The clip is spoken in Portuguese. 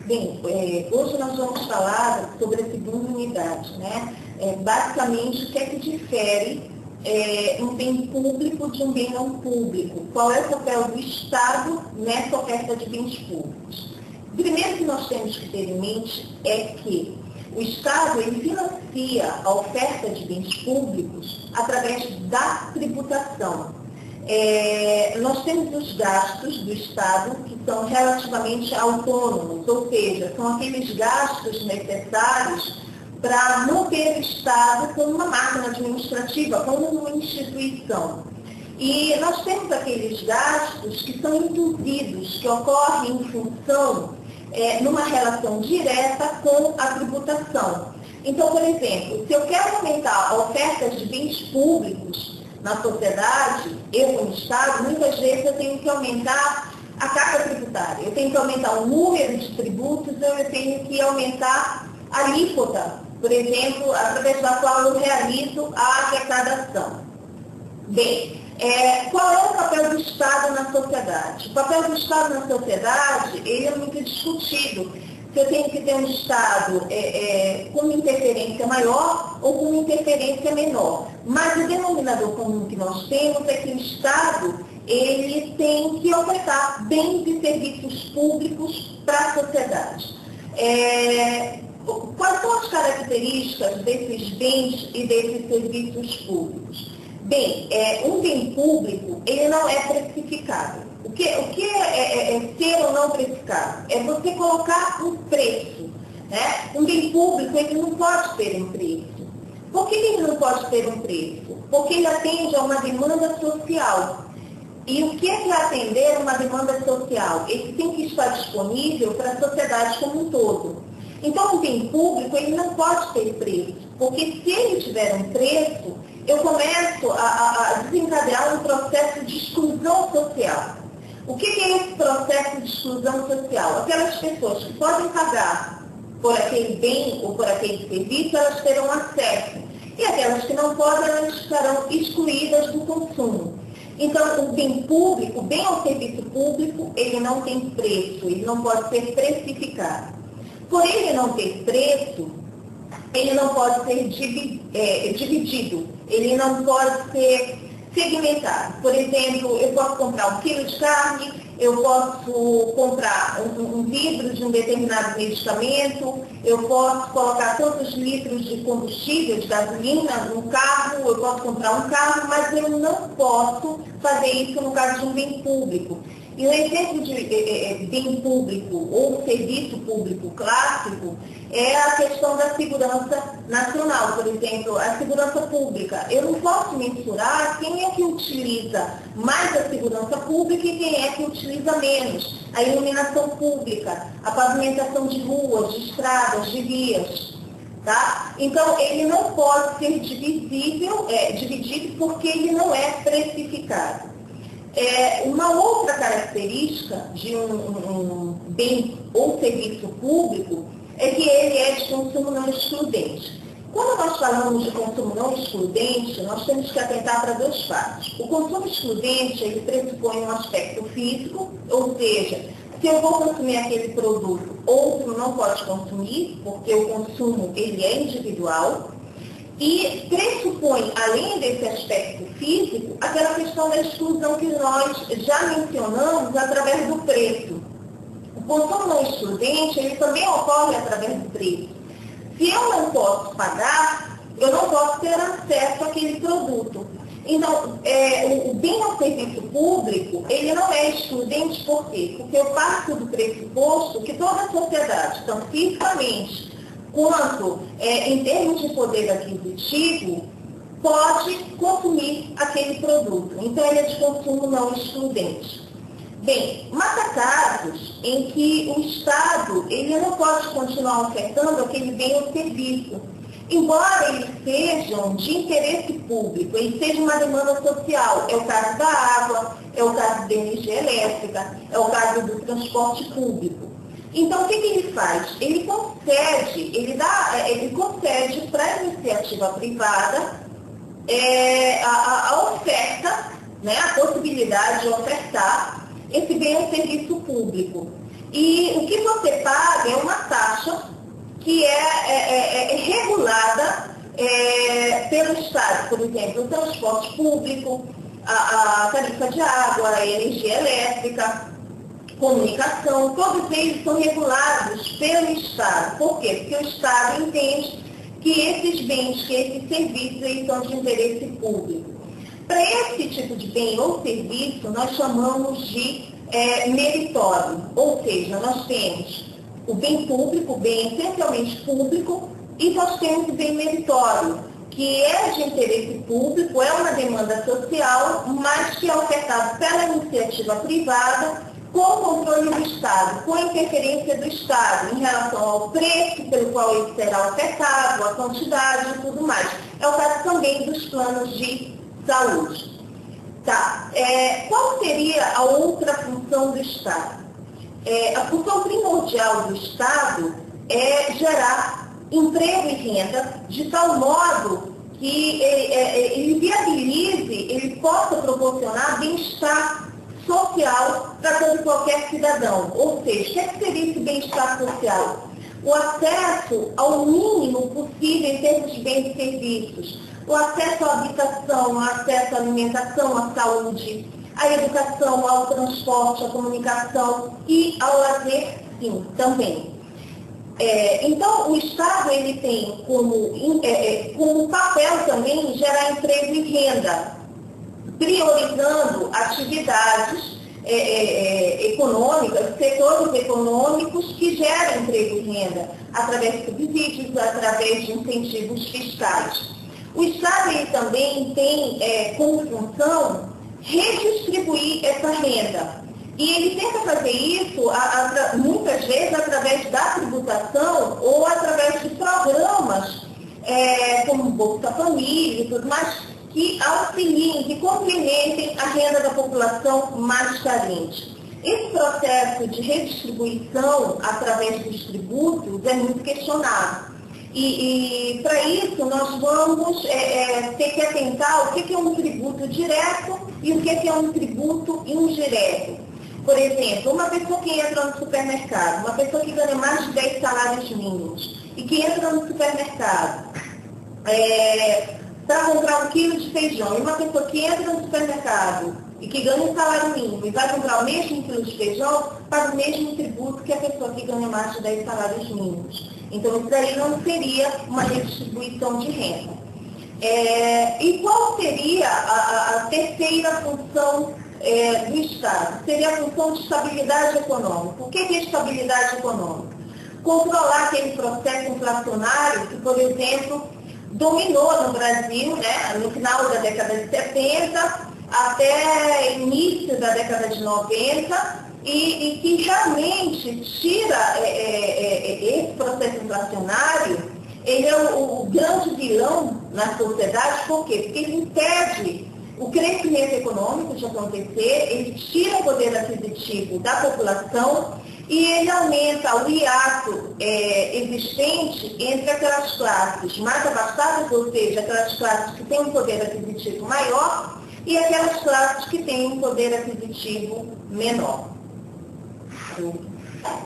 Bem, hoje nós vamos falar sobre a segunda unidade, né? Basicamente, o que é que difere um bem público de um bem não público? Qual é o papel do Estado nessa oferta de bens públicos? O primeiro que nós temos que ter em mente é que o Estado ele financia a oferta de bens públicos através da tributação. Nós temos os gastos do Estado que são relativamente autônomos, ou seja, são aqueles gastos necessários para manter o Estado como uma máquina administrativa, como uma instituição. E nós temos aqueles gastos que são induzidos, que ocorrem em função, numa relação direta com a tributação. Então, por exemplo, se eu quero aumentar a oferta de bens públicos na sociedade, eu como Estado, muitas vezes eu tenho que aumentar a carga tributária, eu tenho que aumentar o número de tributos, eu tenho que aumentar a alíquota, por exemplo, através da qual eu realizo a arrecadação. Bem, qual é o papel do Estado na sociedade? O papel do Estado na sociedade, ele é muito discutido. Se eu tenho que ter um Estado com uma interferência maior ou com uma interferência menor. Mas o denominador comum que nós temos é que o Estado ele tem que ofertar bens e serviços públicos para a sociedade. Quais são as características desses bens e desses serviços públicos? Bem, um bem público ele não é precificado. O que é ser ou não precificado? É você colocar um preço. Né? Um bem público ele não pode ter um preço. Por que ele não pode ter um preço? Porque ele atende a uma demanda social. E o que é atender uma demanda social? Ele tem que estar disponível para a sociedade como um todo. Então, um bem público ele não pode ter preço. Porque se ele tiver um preço, eu começo a desencadear um processo de exclusão social. O que é esse processo de exclusão social? Aquelas pessoas que podem pagar por aquele bem ou por aquele serviço, elas terão acesso. E aquelas que não podem, elas estarão excluídas do consumo. Então, o bem público, o bem ou serviço público, ele não tem preço, ele não pode ser precificado. Por ele não ter preço, ele não pode ser dividido, ele não pode ser segmentado. Por exemplo, eu posso comprar 1 quilo de carne, eu posso comprar um vidro de um determinado medicamento, eu posso colocar tantos litros de combustível, de gasolina no carro, eu posso comprar um carro, mas eu não posso fazer isso no caso de um bem público. E o exemplo de bem público ou serviço público clássico é a questão da segurança nacional. Por exemplo, a segurança pública. Eu não posso mensurar quem é que utiliza mais a segurança pública e quem é que utiliza menos. A iluminação pública, a pavimentação de ruas, de estradas, de vias. Tá? Então, ele não pode ser dividido porque ele não é precificado. Uma outra característica de um bem ou serviço público é que ele é de consumo não excludente. Quando nós falamos de consumo não excludente, nós temos que atentar para 2 fatos. O consumo excludente, ele pressupõe um aspecto físico, ou seja, se eu vou consumir aquele produto, outro não pode consumir, porque o consumo ele é individual. E pressupõe, além desse aspecto físico, aquela questão da exclusão que nós já mencionamos através do preço. O consumo não excludente, ele também ocorre através do preço. Se eu não posso pagar, eu não posso ter acesso àquele produto. Então, o bem ou serviço público, ele não é excludente por quê? Porque eu parto do pressuposto que toda a sociedade, tanto fisicamente quanto em termos de poder aquisitivo, pode consumir aquele produto. Então, ele é de consumo não excludente. Bem, mas há casos em que o Estado ele não pode continuar ofertando aquele bem ou serviço, embora eles sejam de interesse público, ele seja uma demanda social. É o caso da água, é o caso da energia elétrica, é o caso do transporte público. Então, o que ele faz? Ele concede para a iniciativa privada a oferta, né, a possibilidade de ofertar esse bem ou serviço público. E o que você paga é uma taxa que é regulada pelo Estado, por exemplo, o transporte público, a tarifa de água, a energia elétrica, comunicação, todos eles são regulados pelo Estado. Por quê? Porque o Estado entende que esses bens, que esses serviços, eles são de interesse público. Para esse tipo de bem ou serviço, nós chamamos de meritório, ou seja, nós temos o bem público, o bem essencialmente público, e nós temos o bem meritório, que é de interesse público, é uma demanda social, mas que é ofertado pela iniciativa privada, com o controle do Estado, com a interferência do Estado em relação ao preço pelo qual ele será ofertado, a quantidade e tudo mais. É o caso também dos planos de saúde. Tá. Qual seria a outra função do Estado? A função primordial do Estado é gerar emprego e renda de tal modo que ele viabilize, ele possa proporcionar bem-estar social para todo e qualquer cidadão. Ou seja, o que seria esse bem-estar social? O acesso ao mínimo possível em termos de bens e serviços, o acesso à habitação, o acesso à alimentação, à saúde, à educação, ao transporte, à comunicação e ao lazer, sim, também. Então, o Estado ele tem como papel também gerar emprego e renda, priorizando atividades econômicas, setores econômicos que geram emprego e renda, através de subsídios, através de incentivos fiscais. O Estado ele também tem como função redistribuir essa renda. E ele tenta fazer isso, muitas vezes, através da tributação ou através de programas, como Bolsa Família e tudo mais, que auxiliem, que complementem a renda da população mais carente. Esse processo de redistribuição através dos tributos é muito questionado. E para isso nós vamos ter que atentar o que é um tributo direto e o que é um tributo indireto. Por exemplo, uma pessoa que entra no supermercado, uma pessoa que ganha mais de 10 salários mínimos e que entra no supermercado para comprar 1 quilo de feijão, e uma pessoa que entra no supermercado e que ganha um salário mínimo e vai comprar o mesmo quilo de feijão, paga o mesmo tributo que a pessoa que ganha mais de 10 salários mínimos. Então, isso daí não seria uma redistribuição de renda. E qual seria a terceira função do Estado? Seria a função de estabilidade econômica. O que é estabilidade econômica? Controlar aquele processo inflacionário que, por exemplo, dominou no Brasil, né, no final da década de 70 até início da década de 90, e que realmente tira esse processo inflacionário, ele é o grande vilão na sociedade. Por quê? Porque ele impede o crescimento econômico de acontecer, ele tira o poder aquisitivo da população e ele aumenta o hiato existente entre aquelas classes mais abastadas, ou seja, aquelas classes que têm um poder aquisitivo maior, e aquelas classes que têm um poder aquisitivo menor.